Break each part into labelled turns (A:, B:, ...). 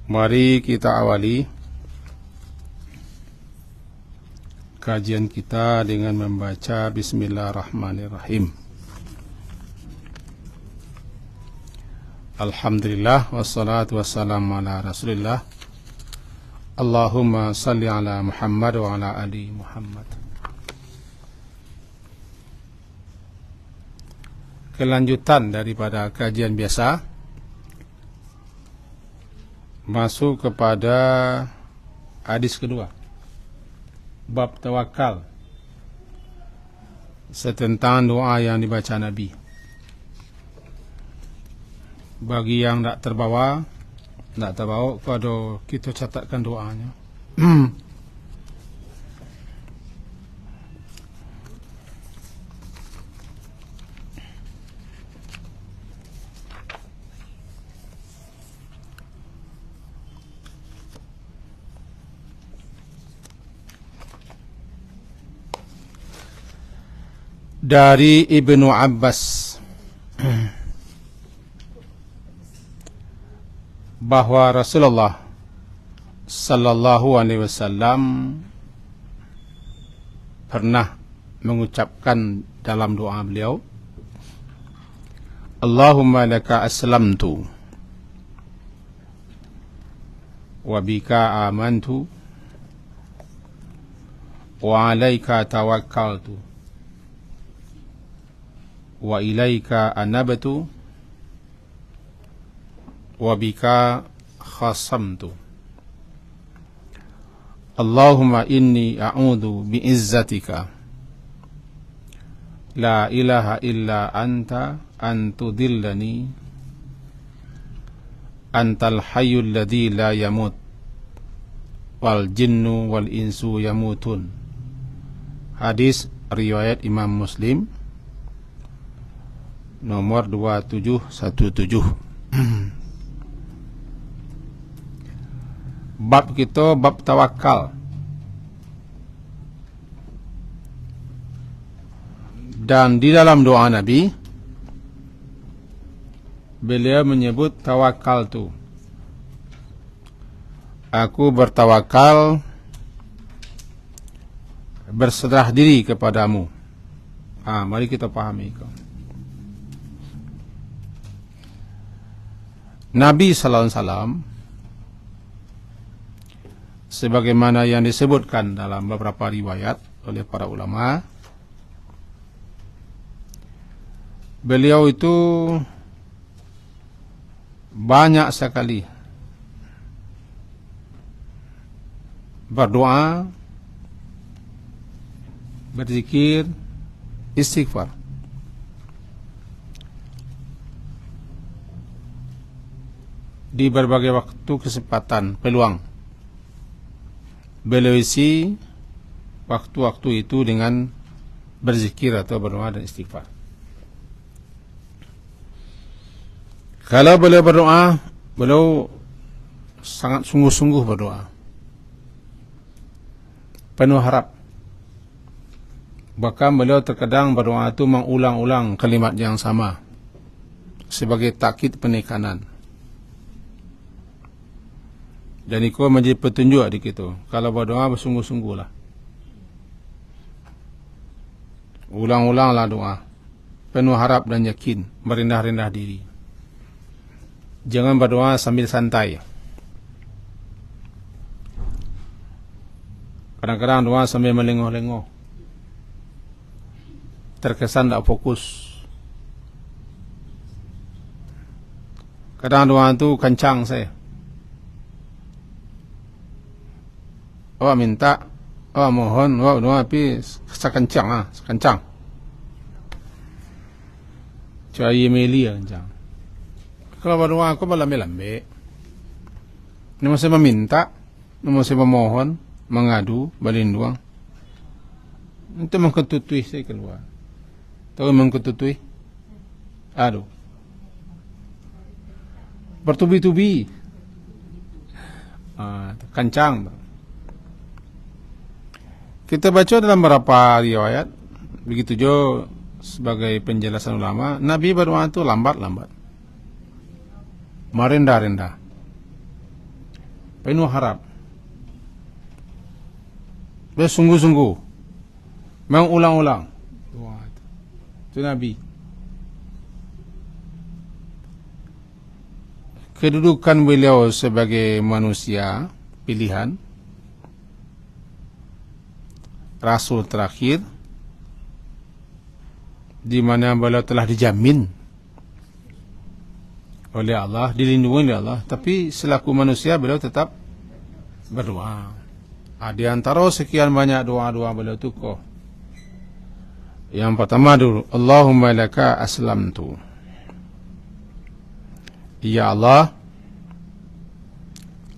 A: Mari kita awali kajian kita dengan membaca Bismillahirrahmanirrahim. Alhamdulillah wassalatu wassalamu ala Rasulillah. Allahumma salli ala Muhammad wa ala ali Muhammad. Kelanjutan daripada kajian biasa, masuk kepada hadis kedua, bab tawakal, setentang doa yang dibaca Nabi. Bagi yang tak terbawa, kalau kita catatkan doanya. Dari Ibnu Abbas bahwa Rasulullah sallallahu alaihi wasallam pernah mengucapkan dalam doa beliau, Allahumma laka aslamtu wa bika amantu wa alaika tawakkaltu wa ilaika anabtu wa bika khasamtu. Allahumma inni a'udhu bi'izzatika la ilaha illa anta an tudillani antal hayyul ladzi la yamut wal jinnu wal insu yamutun. Hadis riwayat Imam Muslim nomor 2717. Bab kita bab tawakal. Dan di dalam doa Nabi, beliau menyebut tawakal tu, aku bertawakal, berserah diri kepadamu. Mari kita pahami itu. Nabi sallallahu alaihi wasallam, sebagaimana yang disebutkan dalam beberapa riwayat oleh para ulama, beliau itu banyak sekali berdoa, berzikir, istighfar. Di berbagai waktu, kesempatan, peluang, beliau isi waktu-waktu itu dengan berzikir atau berdoa dan istighfar. Kalau beliau berdoa, beliau sangat sungguh-sungguh berdoa, penuh harap. Bahkan beliau terkadang berdoa itu mengulang-ulang kalimat yang sama sebagai takkid penekanan. Dan itu menjadi petunjuk di kita. Kalau berdoa bersungguh-sungguhlah, ulang-ulanglah doa, penuh harap dan yakin, merendah-rendah diri. Jangan berdoa sambil santai. Kadang-kadang doa sambil melengah-lengah, terkesan tak fokus. Kadang doa itu kencang saya. Minta, mohon, doa tapi sekencang, sekencang. Cahaya meli kencang. Kalau berdoa aku lambe-lambe. Ini masih meminta, ini masih memohon, mengadu, berlindung. Itu mengketutui saya keluar. Tahu mengketutui? Aduh. Bertubi-tubi. Kencang. Kita baca dalam beberapa riwayat, begitu juga sebagai penjelasan ulama, Nabi berdoa itu lambat-lambat, merendah-rendah. penuh harap, bersungguh-sungguh, mengulang-ulang doa itu Nabi. Kedudukan beliau sebagai manusia pilihan, Rasul terakhir, di mana beliau telah dijamin oleh Allah, dilindungi oleh Allah, tapi selaku manusia beliau tetap berdoa. Di antara sekian banyak doa-doa beliau itu kok, yang pertama dulu, Allahumma laka aslamtu. Ya Allah,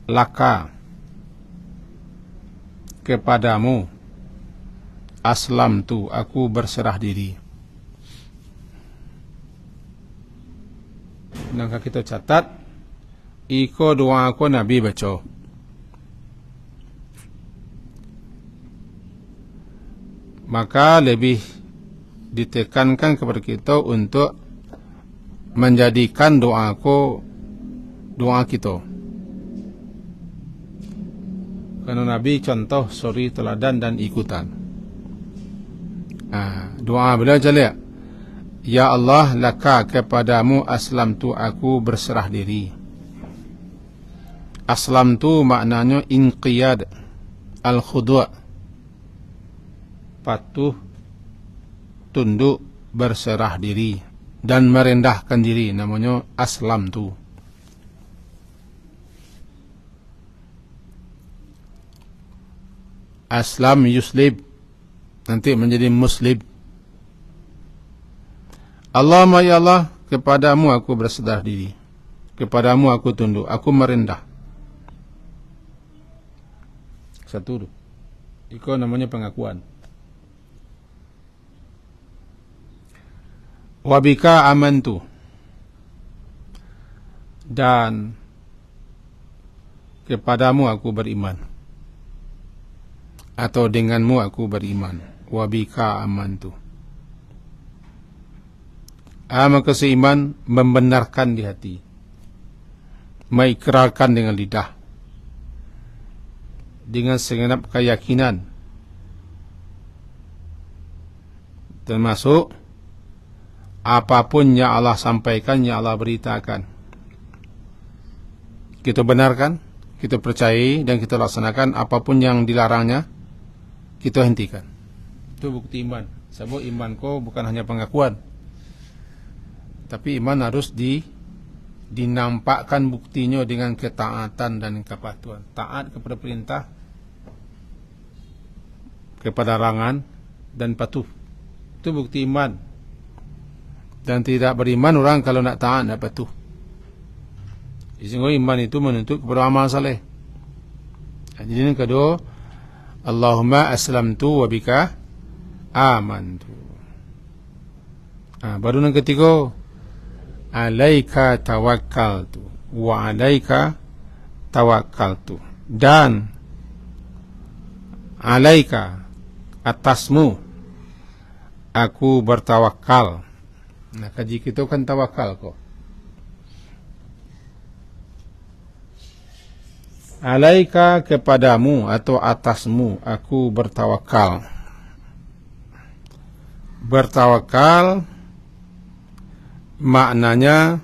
A: laka, kepadamu, aslamtu, aku berserah diri. Maka kita catat, iko doa aku Nabi baca. Maka lebih ditekankan kepada kita untuk menjadikan doaku doa kita. Karena Nabi contoh suri teladan dan ikutan. Doa beliau jelas, ya Allah, laka, kepadamu aslamtu, aku berserah diri. Aslamtu maknanya inqiyad, al-khudu', patuh, tunduk, berserah diri dan merendahkan diri, namanya aslamtu. Aslam yuslib, nanti menjadi muslim. Allahumma ya Allah, kepadamu aku berserah diri, kepadamu aku tunduk, aku merendah. Satu, itu namanya pengakuan. Wabika amantu, dan kepadamu aku beriman, atau denganmu aku beriman. Wabika amantu, maka seiman membenarkan di hati, mengikrarkan dengan lidah, dengan segenap keyakinan, termasuk apapun yang Allah sampaikan, yang Allah beritakan, kita benarkan, kita percayai, dan kita laksanakan. Apapun yang dilarangnya, kita hentikan. Itu bukti iman. Sebab iman ko bukan hanya pengakuan, tapi iman harus dinampakkan buktinya dengan ketaatan dan kepatuhan. Taat kepada perintah, kepada larangan, dan patuh. Itu bukti iman. Dan tidak beriman orang kalau nak taat, nak patuh. Sehingga iman itu menuntut kepada amal saleh. Jadi yang kedua, Allahumma aslamtu wa bika amantu. Baru yang ketiga, alaika tawakkaltu wa alaika tawakkaltu, dan alaika, atasmu aku bertawakal. Nah, kaji kita kan tawakal kok. Alaika, kepadamu atau atasmu aku bertawakal. Bertawakal maknanya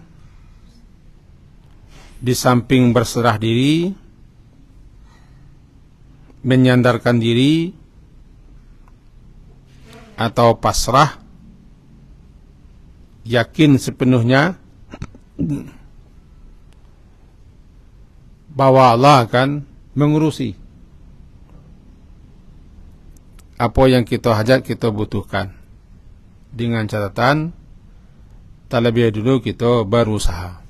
A: di samping berserah diri, menyandarkan diri, atau pasrah, yakin sepenuhnya bahwa Allah akan mengurusi apa yang kita hajat, kita butuhkan, dengan catatan terlebih dulu kita berusaha.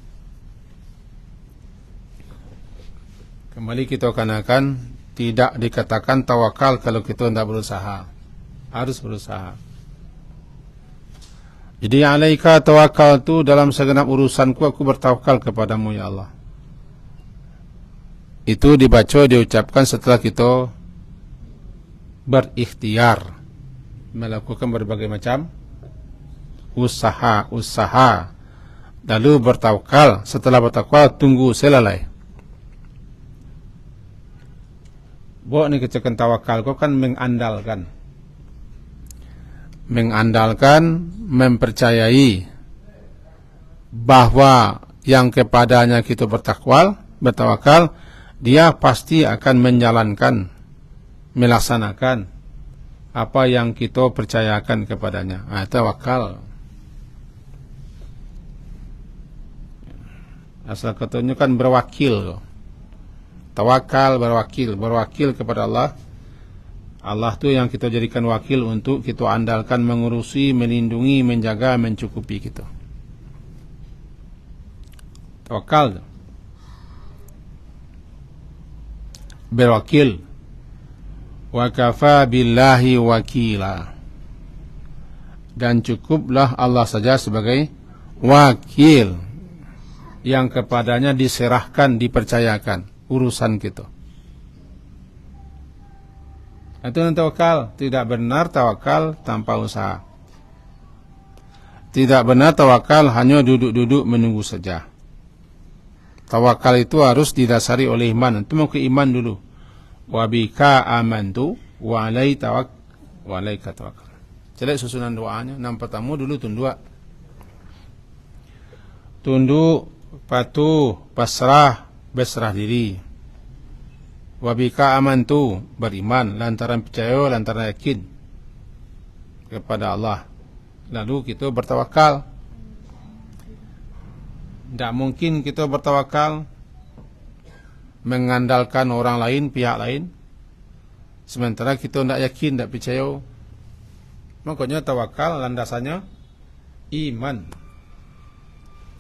A: Kembali kita akan tidak dikatakan tawakal kalau kita tidak berusaha. Harus berusaha. Jadi alaika tawakal itu dalam segenap urusanku aku bertawakal kepadamu ya Allah. Itu dibaca, diucapkan setelah kita berikhtiar melakukan berbagai macam usaha, lalu bertawakal. Setelah bertawakal tunggu selalai. Bo ni kecekan tawakal kau kan mengandalkan, mempercayai bahwa yang kepadanya kita bertawakal, dia pasti akan menjalankan, melaksanakan apa yang kita percayakan kepadanya. Tawakal. Asal katanya kan berwakil. Tawakal berwakil kepada Allah. Allah tu yang kita jadikan wakil untuk kita andalkan, mengurusi, melindungi, menjaga, mencukupi kita. Tawakal. Berwakil. Wa kafa billahi wakila. Dan cukuplah Allah saja sebagai wakil yang kepadanya diserahkan, dipercayakan urusan kita. Itu yang tawakal. Tidak benar tawakal tanpa usaha. Tidak benar tawakal hanya duduk-duduk menunggu saja. Tawakal itu harus didasari oleh iman. Itu mau ke iman dulu. Wa bika amantu wa alaika tawakkal. Jadi susunan doanya. Yang pertama dulu tunduk, patuh, pasrah, berserah diri. Wabika amantu, beriman, lantaran percaya, lantaran yakin kepada Allah. Lalu kita bertawakal. Tidak mungkin kita bertawakal mengandalkan orang lain, pihak lain, sementara kita tidak yakin, tidak percaya. Makanya tawakal landasannya iman,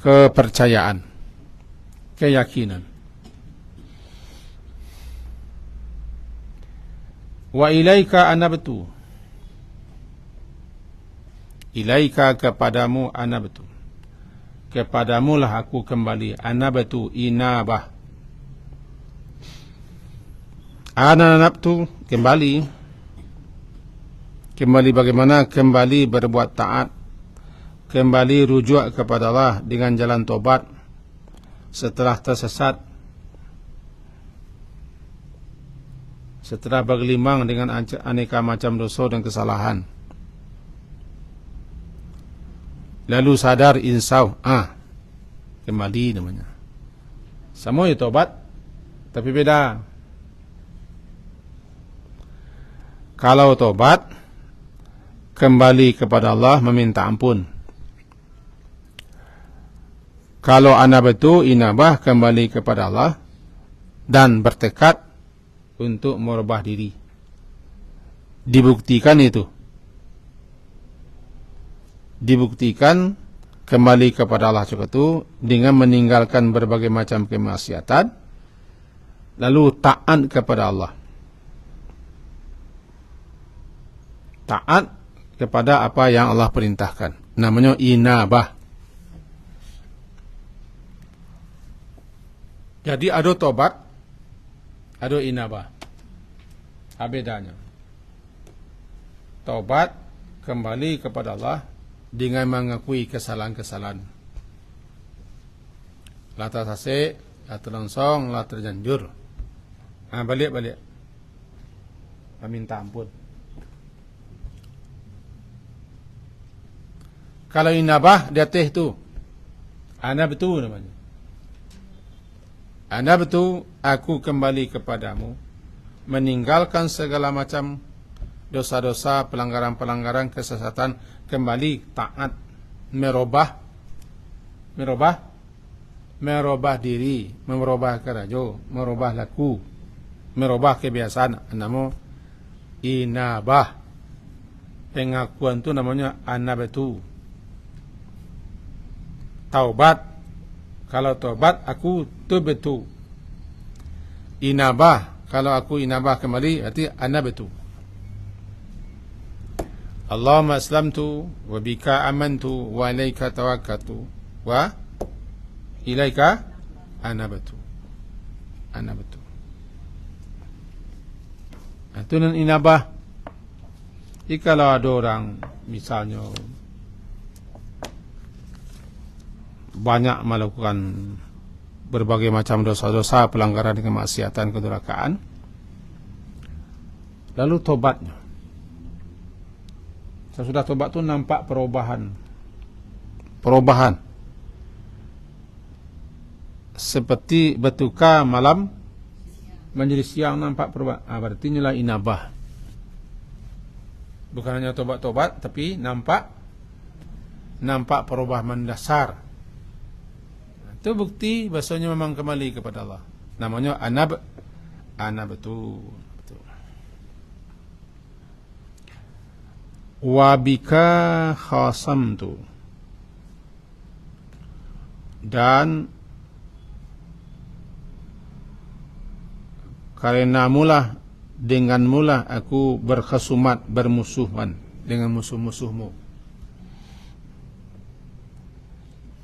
A: kepercayaan, keyakinan. Wa ilaika anabtu, ilaika kepadamu anabtu, kepadamu lah aku kembali. Anabtu inabah, anabtu kembali. Kembali bagaimana? Kembali berbuat taat, kembali rujuk kepada Allah dengan jalan tobat setelah tersesat, setelah bergelimang dengan aneka macam dosa dan kesalahan. Lalu sadar, insaf, kembali namanya. Sama ya tobat, tapi beda. Kalau tobat, kembali kepada Allah meminta ampun. Kalau anabatu inabah, kembali kepada Allah dan bertekad untuk merubah diri. Dibuktikan itu. Dibuktikan kembali kepada Allah juga itu dengan meninggalkan berbagai macam kemaksiatan, lalu taat kepada Allah. Taat kepada apa yang Allah perintahkan. Namanya inabah. Jadi ada tobat, ada inabah. Bedanya. Tobat kembali kepada Allah dengan mengakui kesalahan-kesalahan. La tersasik, la terlongsong, la terjanjur. Balik. Meminta ampun. Kalau inabah dia teh tu, anabtu namanya. Anabtu, aku kembali kepadamu, meninggalkan segala macam dosa-dosa, pelanggaran-pelanggaran, kesesatan, kembali taat, merubah diri, merubah kerajo, merubah laku, merubah kebiasaan. Namanya inabah. Pengakuan itu namanya anabtu. Taubat, kalau taubat aku tubtu. Inabah, kalau aku inabah kembali, berarti anabtu. Allahumma aslamtu wa bika amantu wa ilaika tawakkaltu wa ilaika anabtu. Itu nan inabah. Jikalau ada orang misalnya banyak melakukan berbagai macam dosa-dosa, pelanggaran, kemaksiatan, kedurhakaan, Lalu tobatnya. Sesudah tobat tu nampak perubahan. Seperti bertukar malam menjadi siang, nampak perubahan. Berarti inilah inabah. Bukan hanya tobat-tobat, tapi nampak perubahan mendasar. Itu bukti bahasanya memang kembali kepada Allah. Namanya betul. Wabika khasamtu, dan karena mula dengan mula aku berkhusumat, bermusuhan dengan musuh-musuhmu.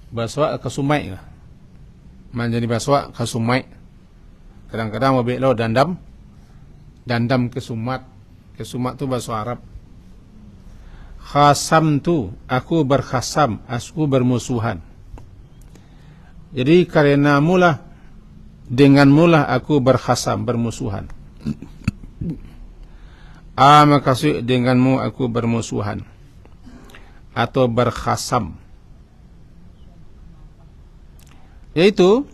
A: Bahasa khusumai lah. Menjadi bahasa khusumai. Kadang-kadang wabilo dandam kesumat. Kesumat tu bahasa Arab. Khasam tu, aku berkhasam, aku bermusuhan. Jadi karena mula, dengan mula aku berkhasam, bermusuhan. Makasih denganmu aku bermusuhan atau berkhasam. Yaitu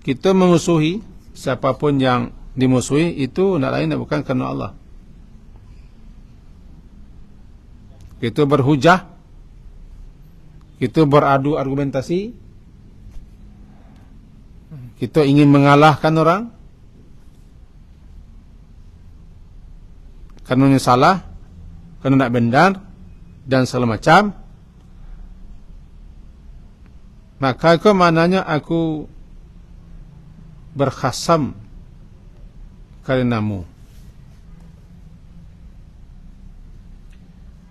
A: kita memusuhi siapapun yang dimusuhi itu tidak lain bukan karena Allah. Kita berhujah, kita beradu argumentasi, kita ingin mengalahkan orang, karena salah, karena tidak benar, dan segala macam. Maka itu maknanya aku berkhasam karenamu.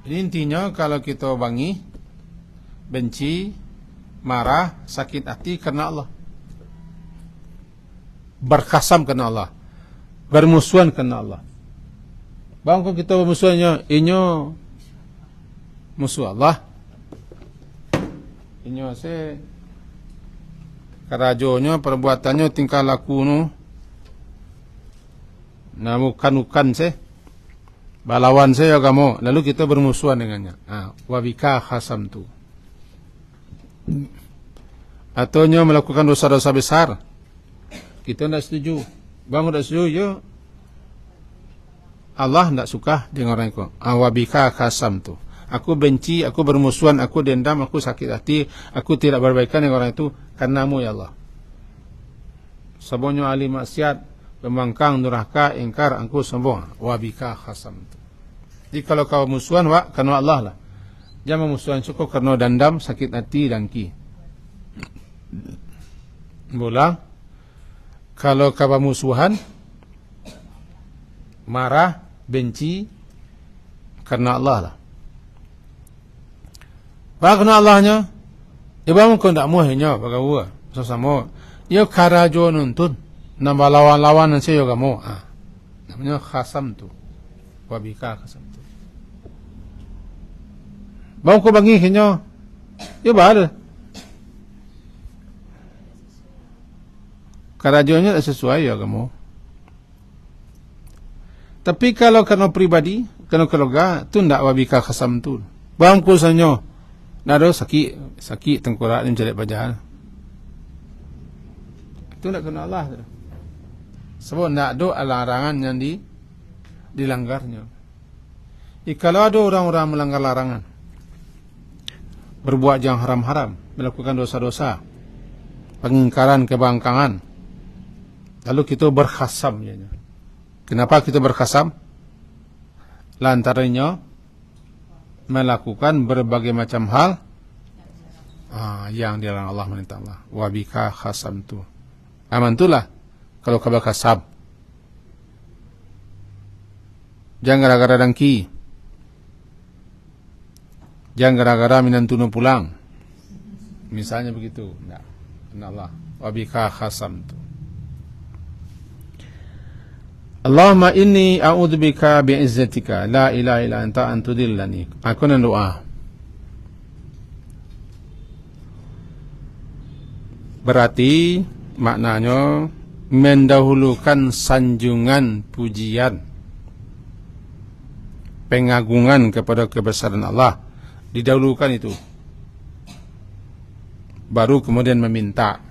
A: Ini intinya kalau kita benci, marah, sakit hati karena Allah, berkhasam karena Allah, bermusuhan karena Allah. Bangko kita bermusuhannya, inyo musuh Allah, inyo karajonya, perbuatannya, tingkah lakunya, namukan balawan saya kamu, lalu kita bermusuhan dengannya. Wabika khasam tu. Atau melakukan dosa-dosa besar, kita tidak setuju. Bang tidak setuju, Allah tidak suka dengan orang itu. Wabika khasam tu. Aku benci, aku bermusuhan, aku dendam, aku sakit hati, aku tidak berbaikan dengan orang itu karenamu ya Allah. Sebonyo ahli maksiat, pembangkang, durhaka, ingkar, aku sombong. Wabika khasam tu. Jadi kalau kau musuhan, karena Allah lah. Jangan musuhan cukup karena dendam, sakit hati, dengki. Bola, kalau kau musuhan, marah, benci, karena Allah lah. Karena Allahnya, ibamu kau tidak muhnya, bagaimana? Sesama, ia karajo nuntun, nama lawan-lawan nanti juga mau. Namanya khasam tu, wabika khasam tu. Bang ko bangi hinyo, ia bar. Karajonya tidak sesuai ya kamu. Tapi kalau karena pribadi, karena keluarga, tu tidak wabika khasam tu. Bang ko sanyo, nado sakit tengkorak dan jelek badan. Itu tidak kena Allah. Sebab tidak ada larangan yang dilanggarnya. Kalau ada orang-orang melanggar larangan, berbuat yang haram-haram, melakukan dosa-dosa, pengingkaran, kebangkangan, lalu kita berkhasam. Kenapa kita berkhasam? Lantarannya melakukan berbagai macam hal yang dilarang Allah, menentang Allah. Wabika khasam tu. Amantulah kalau kau berkhasam. Jangan gara-gara dengki, jangan gara-gara minantunu pulang, misalnya begitu. Nah, Allah wabika khasam tu. Allahumma inni a'udzubika bi'izzatika la ilaha illa anta an tudillani. Aku nan doa. Berarti maknanya mendahulukan sanjungan pujian pengagungan kepada kebesaran Allah. Didahulukan itu, baru kemudian meminta.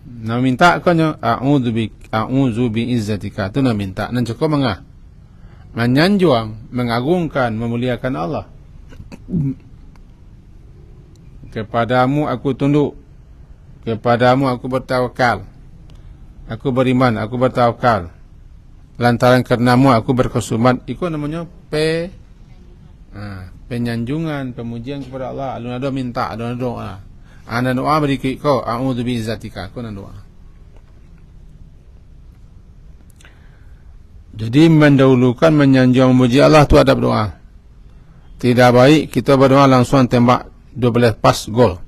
A: Nak minta kanyo a'udzu bi izzatika, tu nak minta nan cukup menyanjung, mengagungkan, memuliakan Allah. Kepadamu aku tunduk, kepadamu aku bertawakal, aku beriman, aku bertawakal, lantaran karenamu aku berkesumat. Itu namanya penyanjungan, pemujian kepada Allah. Alun ada minta, alun ada doa. Ana doa beri kau a'udzu bi izzatika, aku nak doa. Jadi mendahulukan menyanjung memuji Allah tu adab doa. Tidak baik kita berdoa langsung tembak 12 pas gol.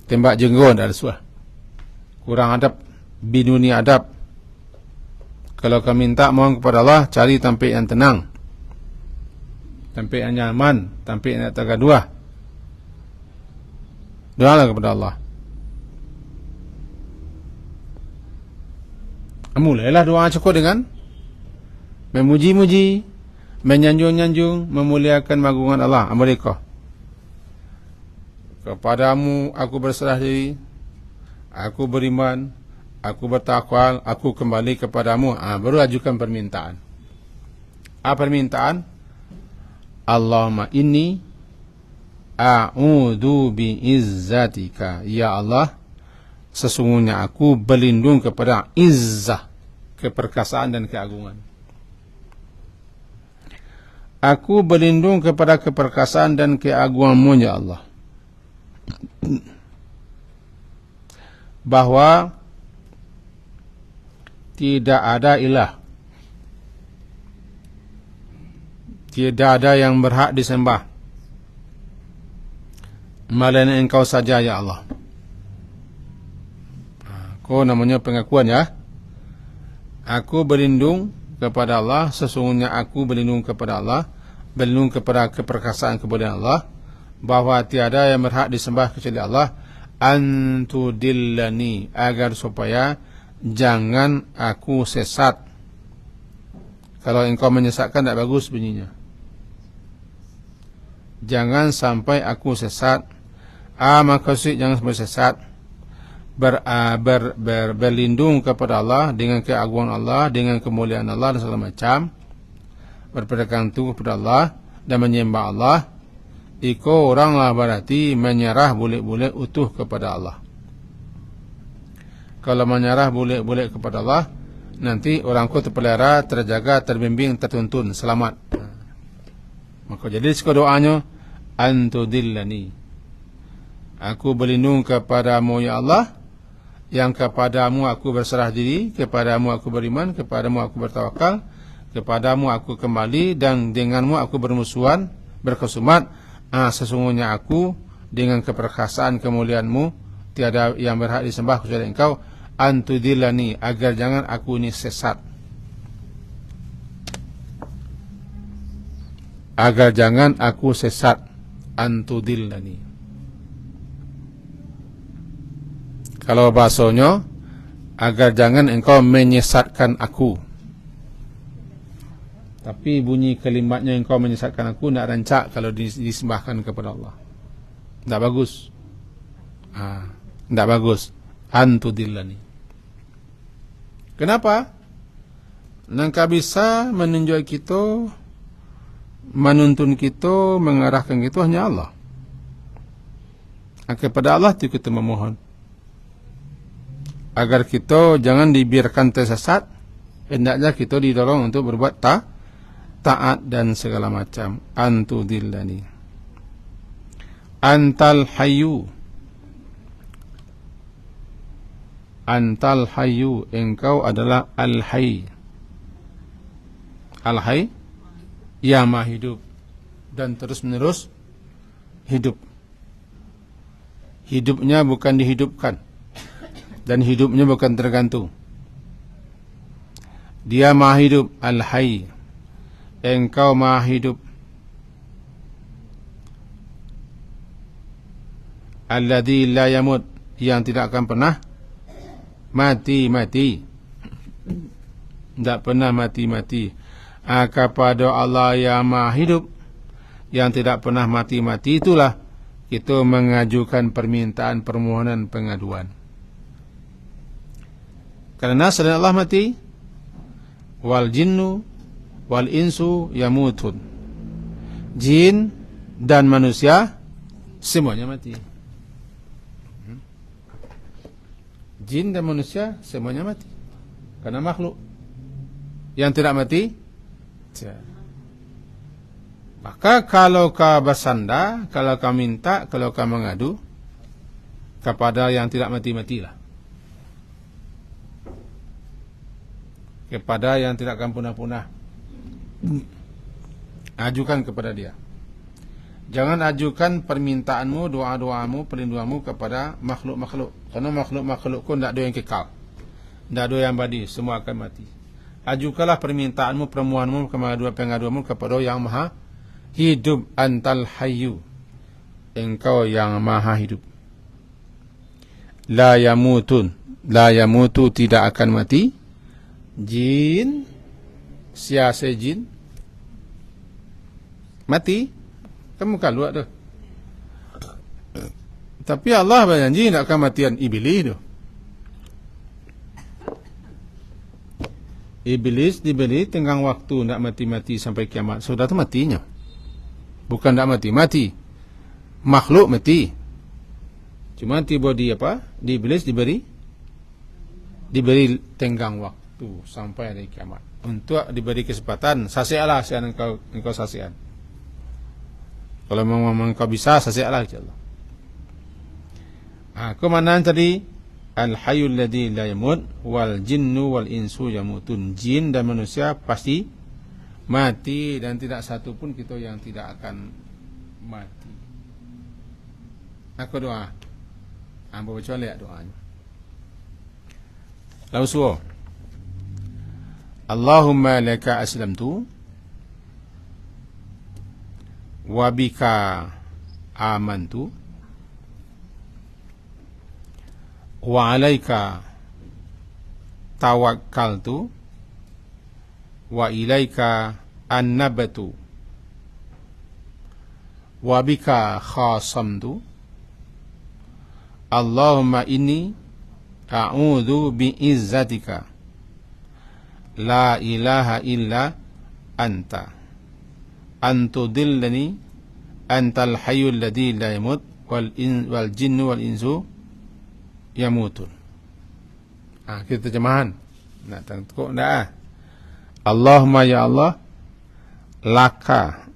A: Tembak jenggon ada suah. Kurang adab, biduni adab. Kalau kau minta mohon kepada Allah, cari tempat yang tenang, tempat yang nyaman, tempat yang tak gaduh. Doalah kepada Allah. Mulailah doa cukup dengan memuji-muji, menyanjung-nyanjung, memuliakan magungan Allah. Mereka, kepadamu aku berserah diri, aku beriman, aku bertakwal, aku kembali kepadamu. Baru ajukan permintaan. Permintaan? Allahumma inni a'udzu bi izzatika, ya Allah, sesungguhnya aku berlindung kepada izzah, keperkasaan dan keagungan. Aku berlindung kepada keperkasaan dan keagungan-Mu, ya Allah, bahwa tidak ada ilah, tidak ada yang berhak disembah melainkan Engkau saja, ya Allah. Kau namanya pengakuan, ya. Aku berlindung kepada Allah, sesungguhnya aku berlindung kepada Allah, berlindung kepada keperkasaan kepada Allah, bahwa tiada yang berhak disembah kecuali Allah. Antudillani, agar supaya jangan aku sesat. Kalau engkau menyesatkan tak bagus bunyinya. Jangan sampai aku sesat. Maksud jangan sampai sesat. Berlindung kepada Allah dengan keagungan Allah, dengan kemuliaan Allah dan segala macam. Berpegang teguh kepada Allah dan menyembah Allah. Iko oranglah berarti menyerah boleh-boleh utuh kepada Allah. Kalau menyerah boleh-boleh kepada Allah, nanti orangku terpelihara, terjaga, terbimbing, tertuntun, selamat. Maka jadi doanya, antudillani, aku berlindung kepadamu, ya Allah, yang kepadamu aku berserah diri, kepadamu aku beriman, kepadamu aku bertawakal, kepadamu aku kembali, dan denganmu aku bermusuhan, berkesumat. Sesungguhnya aku dengan keperkasaan kemuliaanmu tiada yang berhak disembah kecuali Engkau. Antudillani, agar jangan aku ini sesat, agar jangan aku sesat. Antudillani, kalau bahasanya, agar jangan engkau menyesatkan aku. Tapi bunyi kalimatnya engkau menyesatkan aku nak rancak kalau disembahkan kepada Allah. Tak bagus. Tak bagus. Antudillani. Kenapa? Nangka bisa menunjuk kita, menuntun kita, mengarahkan kita hanya Allah. Kepada Allah itu kita memohon agar kita jangan dibiarkan tersesat. Hendaknya kita didorong untuk berbuat taat dan segala macam. Antudillani, antal hayyu, antal hayyu, engkau adalah al-hayy. Al-hayy, ya maha hidup dan terus menerus hidup. Hidupnya bukan dihidupkan, dan hidupnya bukan tergantung. Dia maha hidup, al-hayy, engkau maha hidup. Alladzi la yamut, yang tidak akan pernah mati. Tidak pernah mati. kepada Allah yang maha hidup, yang tidak pernah mati-mati, itulah kita mengajukan permintaan, permohonan, pengaduan. Kerana selain Allah mati, wal jinnu wal insu yamutun, jin dan manusia semuanya mati. Jin dan manusia semuanya mati, karena makhluk yang tidak mati. Maka kalau kau bersandar, kalau kau minta, kalau kau mengadu kepada yang tidak mati-matilah, kepada yang tidak akan punah-punah, ajukan kepada dia. Jangan ajukan permintaanmu, doa-doamu, perlindunganmu kepada makhluk-makhluk, karena makhluk-makhluk pun tidak ada yang kekal, tidak ada yang abadi, semua akan mati. Ajukanlah permintaanmu, permohonanmu, pengaduanmu kepada yang maha hidup. Antal hayyu, engkau yang maha hidup. La yamutun, la yamutu, tidak akan mati. Jin, siasa jin mati, kamu kan luar tu. Tapi Allah berjanji tidak akan matian iblis tu. Iblis diberi tenggang waktu nak mati-mati sampai kiamat. Sudah tu matinya. Bukan nak mati-mati, makhluk mati. Cuma tiba di apa? Di iblis diberi tenggang waktu sampai hari kiamat. Untuk diberi kesempatan, saksialah sian engkau saksian. Kalau memang engkau bisa, saksialah insyaallah. Kemana tadi? Al-hayyul ladzi la yamut wal jinnu wal insu yamutun. Jin dan manusia pasti mati, dan tidak satu pun kita yang tidak akan mati. Aku doa. Ambo baca lihat doanya. Lalu suruh, Allahumma laka aslamtu wa bika amantu wa alaika tawakkaltu wa ilaika annabatu wa bika khasamtu. Allahumma inni a'udzu bi'izzatika la ilaha illa anta antudillani antal hayyul ladzi la yamut wal jinnu wal insu yamutun. Kita terjemahan. Nak tengok dah. Allahumma ya Allah, laka,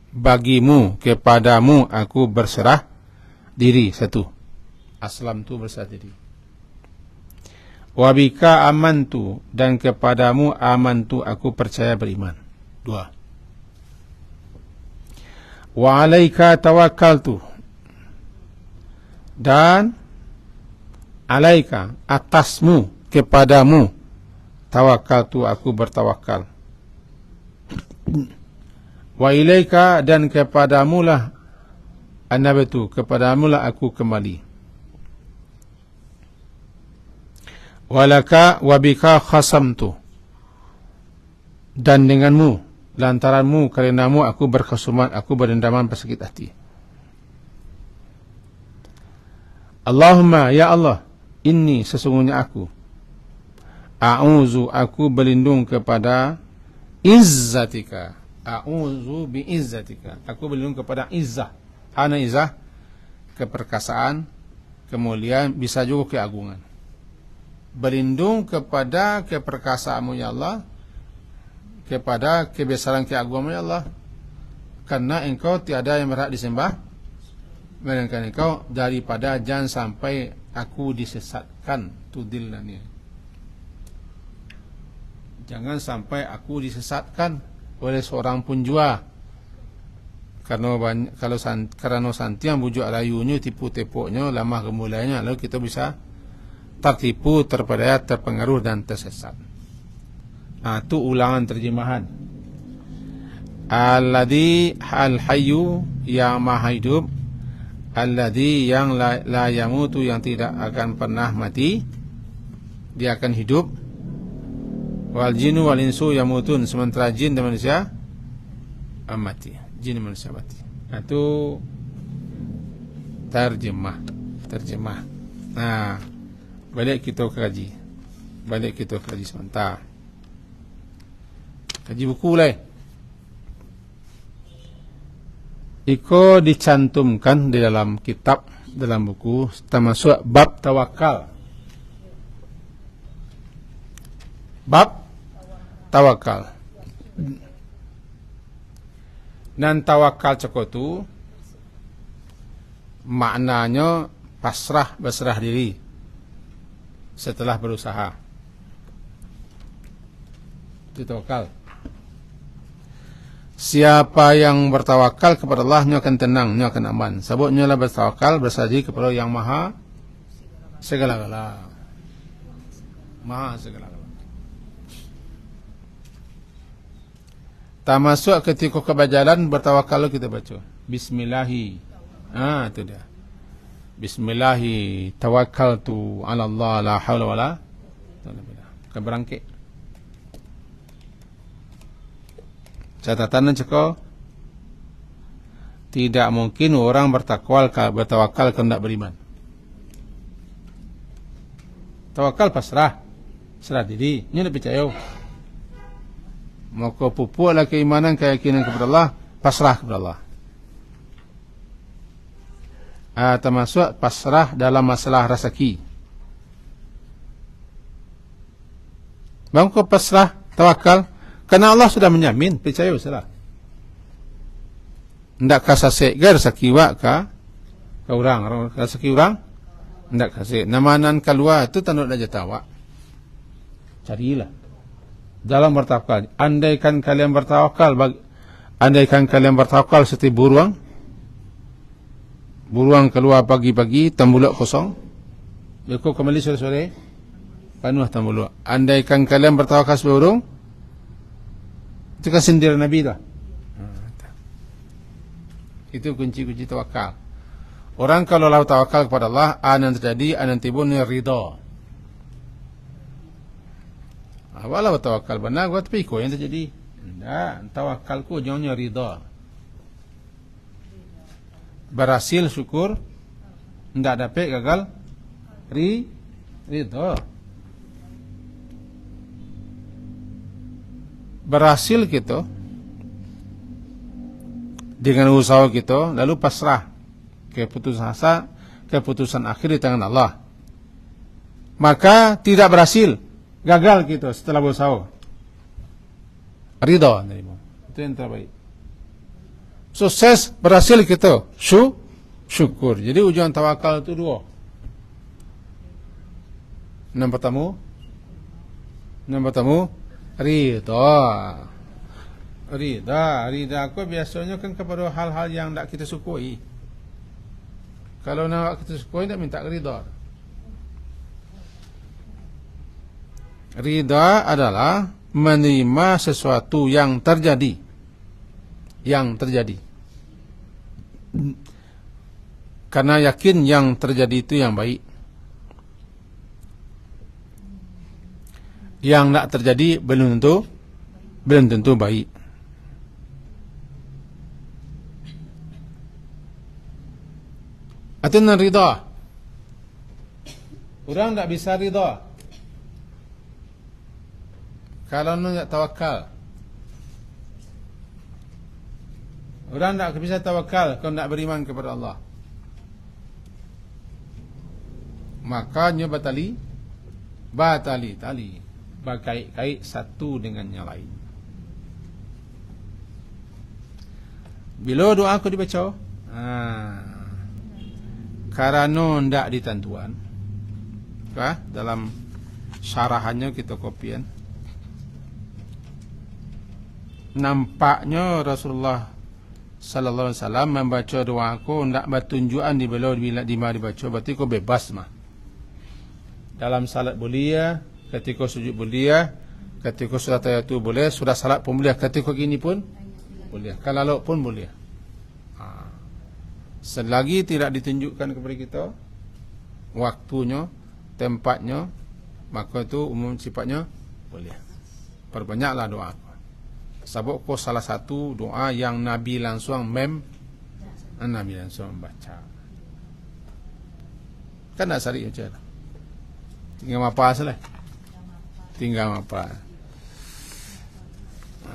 A: bagimu, kepadamu aku berserah diri. Satu, aslam tu berserah diri. Wabika amantu, dan kepadamu amantu aku percaya beriman. Dua. Wa alaika tawakkaltu, dan alaika, atasmu, kepadamu tawakkaltu, aku bertawakal. Wa ilaika, dan kepadamulah annabatu, kepadamulah aku kembali. Walaka wabika khasamtu, dan denganmu, lantaranmu, karenamu aku berkhusumat, aku berdendaman, bersakit hati. Allahumma ya Allah, inni, sesungguhnya aku, a'udzu, aku berlindung kepada izzatika. A'udzu bi izzatika, aku berlindung kepada izzah. Ana izzah, keperkasaan, kemuliaan, bisa juga keagungan. Berlindung kepada keperkasaanmu ya Allah, kepada kebesaran keagunganmu ya Allah, karena engkau tiada yang berhak disembah melainkan engkau, daripada jangan sampai aku disesatkan. Tudillani, jangan sampai aku disesatkan oleh seorang pun jua. Karena santiang bujuk rayunya, tipu-tipunya, lamah gemulainya, lalu kita bisa tertipu, terpedaya, terpengaruh dan tersesat. Itu ulangan terjemahan. Alladzi al-hayyu, yang maha hidup, alladzi, yang la yamutu, yang tidak akan pernah mati, dia akan hidup, Wal jinnu wal insu yamutun, sementara jin dan manusia mati. Jin dan manusia mati. Itu terjemah. Nah, balik kita kaji sebentar. Kaji buku lah. Iko dicantumkan di dalam kitab, dalam buku, termasuk bab tawakal. Bab tawakal. Dan tawakal cekotu maknanya berserah diri setelah berusaha. Itu tawakal. Siapa yang bertawakal kepada Allah, nya akan tenang, nya akan aman. Sebabnya lah bertawakal, berserah diri kepada yang maha segala-gala. Maha segala-gala. Tak masuk ketika kebajalan bertawakal kita baca Bismillahi. Itu dia. Bismillahi tawakkaltu ala Allah la haula wala quwwata illa billah. Keberangkit. Catatan ceko, tidak mungkin orang bertawakal kalau tidak beriman. Tawakal pasrah, serah diri, ini lebih percaya. Maka pupuklah keimanan, keyakinan kepada Allah, pasrah kepada Allah. Termasuk pasrah dalam masalah rezeki. Maka pasrah, tawakal, karena Allah sudah menjamin, percaya salah. Ndak kasih rezeki wak ka orang rezeki orang ndak kasih. Namanan keluar itu tanduk aja tawa. Carilah dalam bertawakal. Andaikan kalian bertawakal seperti buruang keluar pagi-pagi, tambulak kosong, Beko kembali sore-sore penuh tambulak. Andaikan kalian bertawakal seperti burung, itu kan sindir Nabi lah. Itu kunci-kunci tawakal. Orang kalau lau tawakal kepada Allah, anan terjadi, anan tibun ridha. Walau tawakal benar, gua tapi kau yang terjadi. Tidak, tawakalku jauhnya ridha. Berhasil syukur, tidak dapat gagal ridha. Berhasil kita dengan usaha kita, lalu pasrah keputusan akhir di tangan Allah. Maka tidak berhasil, gagal kita setelah berusaha, ridha. Itu yang terbaik. Sukses, berhasil kita, syukur. Jadi ujian tawakal itu dua. Yang pertama Ridha aku biasanya kan kepada hal-hal yang tak kita sukui. Kalau nak kita sukui, tak minta ridha. Ridha adalah menerima sesuatu yang terjadi. Karena yakin yang terjadi itu yang baik. Yang tak terjadi belum tentu baik. Atau ridha. Orang tak bisa ridha kalau tak tawakal. Orang tak bisa tawakal kalau tak beriman kepada Allah. Makanya batali berkait-kait satu dengan yang lain. Bila doa aku dibaca, karena ndak ditentuan, dalam syarahannya kita kopian. Nampaknya Rasulullah sallallahu alaihi wasallam membaca doa aku ndak bertunjukan di mana dibaca, berarti kau bebas mah. Dalam salat boleh, ketika sujud boleh, ketika sudah tahiyatu boleh, sudah salat pun boleh, ketika gini pun boleh, kalau pun boleh. Selagi tidak ditunjukkan kepada kita waktunya, tempatnya, maka itu umum sifatnya boleh. perbanyaklah doa. Sebab ko salah satu doa yang Nabi langsung Nabi langsung membaca. Kan tak sari aja lah. Tinggal apa salah. Tinggal apa.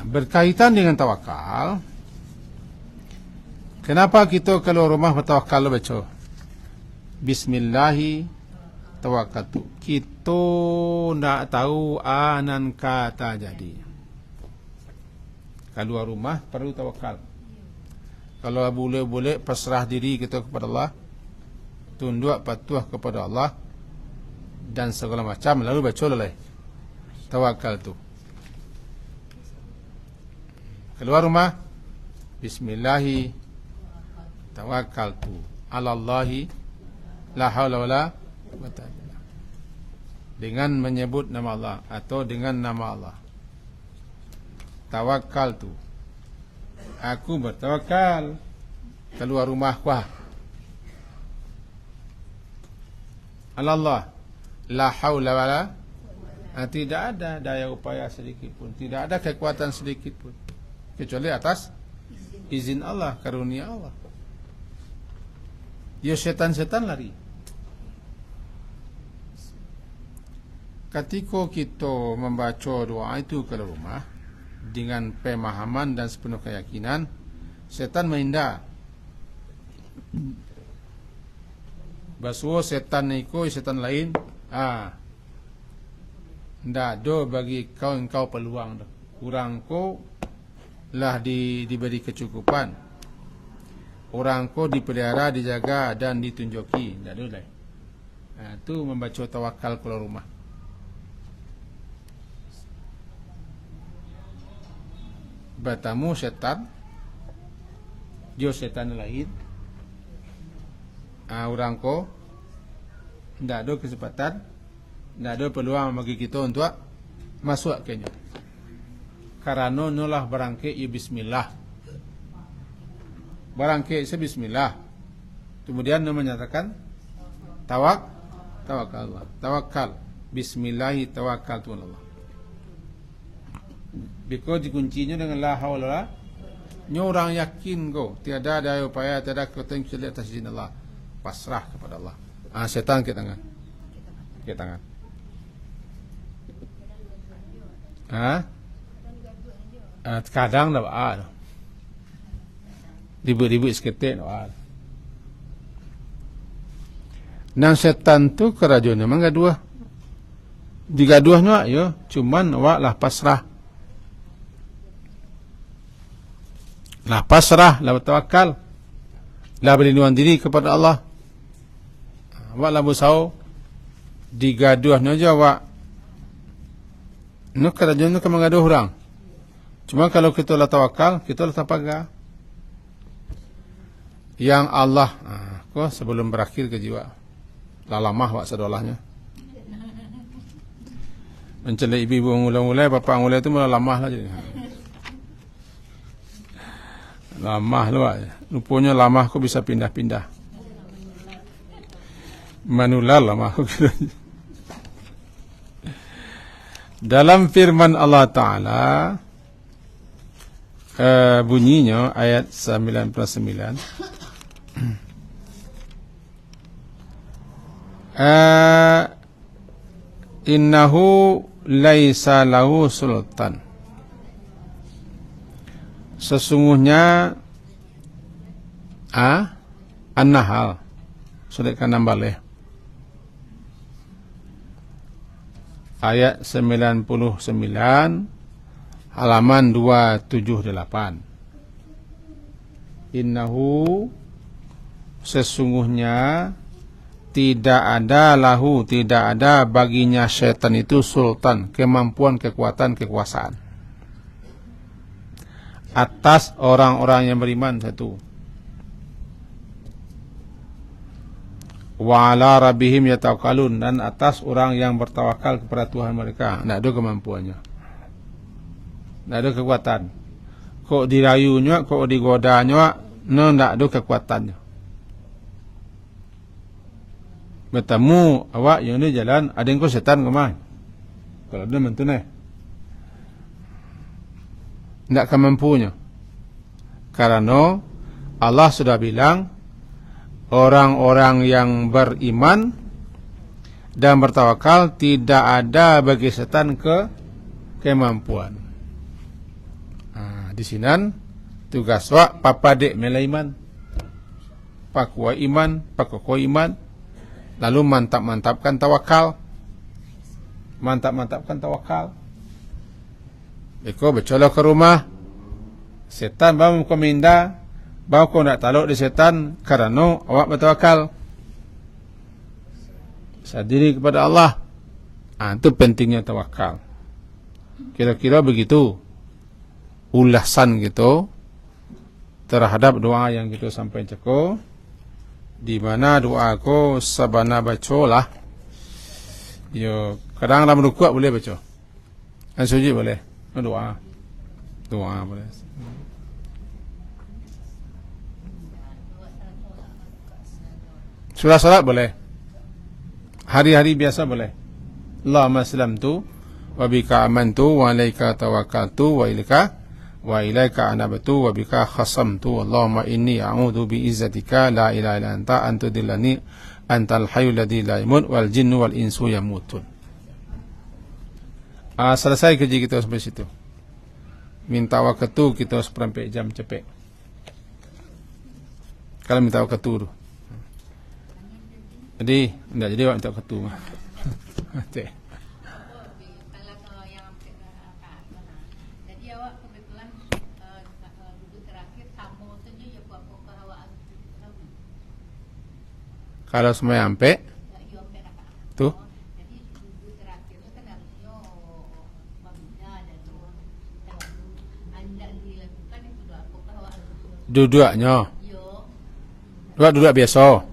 A: Berkaitan dengan tawakal, kenapa kita kalau rumah bertawakal baca Bismillahi tawakkaltu. Kita nak tahu anan kata jadi. Kalau rumah perlu tawakal. Kalau boleh pasrah diri kita kepada Allah, tunduk patuh kepada Allah dan segala macam, lalu baca lelai tawakal tu. Keluar rumah, Bismillahi tawakkaltu ala Allahi la haula wala quwwata illa billah. Dengan menyebut nama Allah atau dengan nama Allah. Tawakkaltu, aku bertawakal. Keluar rumah kuah ala Allah la haula wala, tidak ada daya upaya sedikit pun, tidak ada kekuatan sedikit pun, kecuali atas izin Allah, karunia Allah. Ya setan-setan lari. Ketika kita membaca doa itu ke rumah dengan pemahaman dan sepenuh keyakinan, setan menghindar. Basuh setan iko setan lain, ndak ada bagi engkau peluang dah. Orang ko lah diberi kecukupan. Orang ko dipelihara, dijaga dan ditunjuki. Ndak ada lah. Itu membaca tawakal keluar rumah. Bertemu setan, dia setan lain. Orang ko tidak ada kesempatan, tidak ada peluang bagi kita untuk masuk kenya. Karena nulah barangke ya bismillah. Barangke se bismillah. Kemudian dia menyatakan tawakal Allah. Tawakal. Bismillahi tawakkaltu ala Allah. Biko dikuncinya dengan la haula. Orang yakin go, tiada daya upaya, tiada kekuatan kecuali atas izin Allah. Pasrah kepada Allah. Setan ke tangan. Ke tangan. Kadang dah ada. Ribut-ribut seketik dah ada. Nang setan tu kerajaan memang gaduh. Digaduhnya ya, cuman awak lah pasrah. Lah pasrah, lah bertawakal. Lah berlindungan diri kepada Allah. Awak lah bersau digaduhnya aja awak. Nak kerajaan nak mengaduh orang. Cuma kalau kita lah tawakal, kita lah tapaga. Yang Allah, kau sebelum berakhir ke jiwa, lah lamah awak sedolahnya. Mencela ibu-ibu mulai-mulai, bapa mulai itu malah lamah lah jadi. Lamah lu, rupanya lamah kau bisa pindah-pindah. Manulah lamah kau. Dalam firman Allah Ta'ala, bunyinya ayat 99. Innahu laisa lahu sultan. Sesungguhnya An-Nahl surat ke-16 ayat 99 halaman 278. Innahu sesungguhnya tidak ada baginya syaitan itu sultan, kemampuan, kekuatan, kekuasaan atas orang-orang yang beriman. Satu, wa ala rabbihim yatawakkalun, dan atas orang yang bertawakal kepada Tuhan mereka. Tidak ada kemampuannya, tidak ada kekuatan. Kok dirayunya, kok digodanya, tidak ada kekuatannya. Bertemu awak yang ni jalan, ada yang kau setan ke mana? Kalau ada mentunai, tidak akan mampunya. Karena Allah sudah bilang, orang-orang yang beriman dan bertawakal tidak ada bagi setan kemampuan. Di sinan tugas wak papadek melaiman, pakwa iman, pakwa iman, lalu mantap-mantapkan tawakal. Mantap-mantapkan tawakal. Eko bercolok ke rumah, setan bawa kau minda, bawa kau nak taluk di setan, karena awak bertawakal sadiri kepada Allah. Itu pentingnya tawakal. Kira-kira begitu ulasan gitu terhadap doa yang kita sampai ceko, di mana doa ko sabana baca lah. Yo kadang dalam rukuk boleh baca, kan sujud boleh, doa boleh. Surah salat boleh, hari-hari biasa boleh. Allahumma aslamtu wa bika amantu wa alaika tawakkaltu wa ilaika anabtu wa bika khasamtu. Allahumma inni a'udzu bi izzatika la ilaha illa anta antudillani antal hayyul ladzi la yamut wal jinnu wal insu yamutun. Selesai kerja kita sampai situ. Minta waktu kita seperempat jam cepet. Kalau minta waktu tu. Jadi enggak jadi awak minta waktu. Kalau semua sampai tuh duduknya duduk biasa,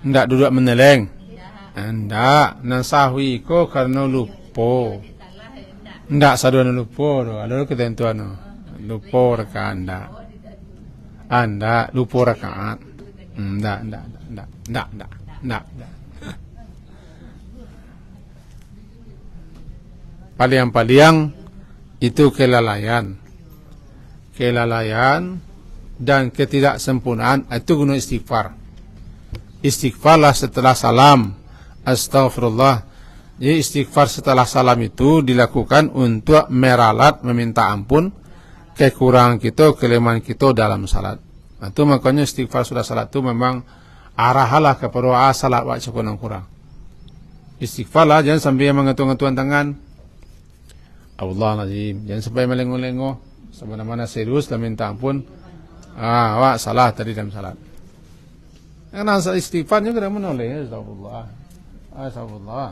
A: enggak duduk meneleng, enggak nasahwi ko karena lupa, enggak saduan lupa do, ada ketentuan lupa rekaan anda lupa rakaat. Enggak. Paling itu kelalaian dan ketidaksempurnaan. Itu guna istighfar. Istighfarlah setelah salam. Astaghfirullah. Jadi istighfar setelah salam itu dilakukan untuk meralat, meminta ampun kekurangan kita, kelemahan kita dalam salat. Itu makanya istighfar sudah salat itu memang arahalah kepada salat wak kurang. Istighfarlah, jangan sampai mengetung-ngetuan tangan. Allahumma jangan sampai melengo-lengo, semana-mana serius dan minta ampun. Wak salah tadi dalam salat. Karena istighfarnya kena menoleh. Astagfirullah.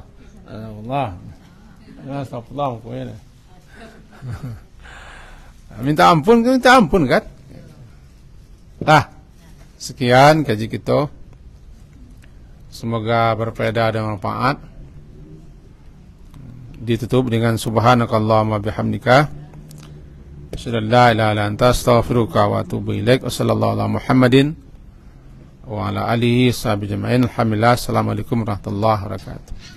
A: Minta ampun kan? Sekian kaji kita. Semoga berfaedah dan manfaat. Ditutup dengan subhanakallahumma bihamdika asyhadu an la ilaha illa anta astaghfiruka wa atubu ilaik. Wassallallahu ala Muhammadin wa ala alihi sahbihi ajma'in. Alhamdulillah. Assalamualaikum warahmatullahi wabarakatuh.